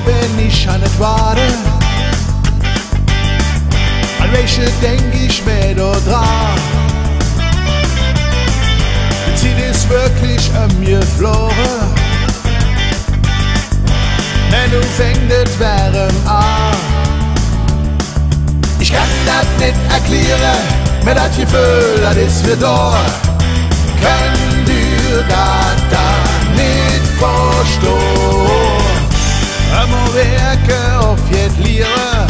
wo bin ich an et wade? An welche denk ich mir da dran? Zieht es wirklich an mir verloren? Wenn du fängt et wärm an. Ich kann das nicht erklären, mir das Gefühl, das ist für da. Könnt ihr das nicht verstehen? Immer werke auf jet Liere,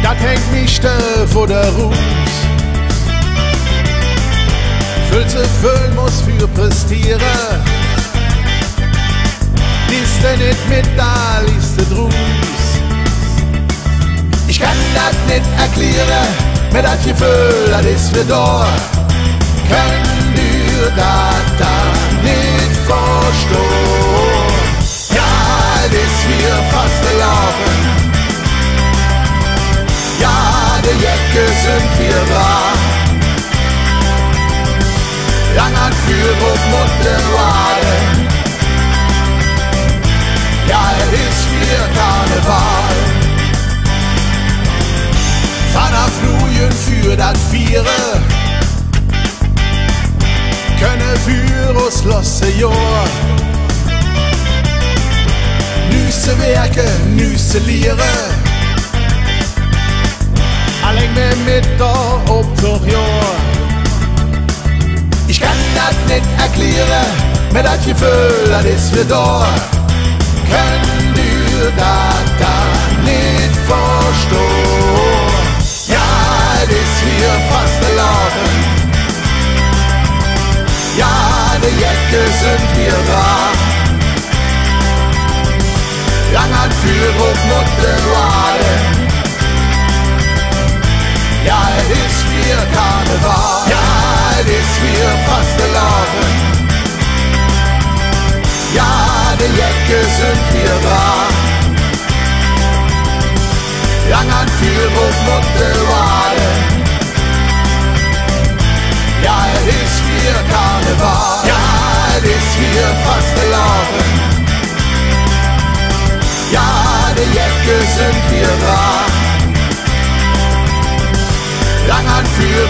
das hängt mich vor der Ruß. Füllse füllen muss für prestieren, liest nicht mit da, liest Druß. Ich kann das nicht erklären, mir das Gefühl, das ist für da. Könnt ihr das nicht verstehen? Ja, das ist wir fast gelaufen. Ja, die Jacke sind wir dran. Lang an für und den Waden. Ja, es ist wir Karneval. Fahren auf Fluen für das Viere, können für uns losse Jahr. Nüsse Werke, Nüsse Liere, allein mehr mit da ob doch Jahr. Ich kann das nicht erklären, mir das Gefühl, das ist für da. Könnt ihr das nicht verstehen? Ja, das ist hier fast gelaufen. Ja, die Jacke sind wir dran. Lang an für und den Waden. Ja, es ist wir Karneval. Ja, es ist wir fast gelaufen. Ja, die Jacke sind wir dran. Lang an für und den Waden. Ja, es ist wir Karneval. Ja, es ist wir fast gelaufen. Ja, die Jacke sind wir dran. Lang an für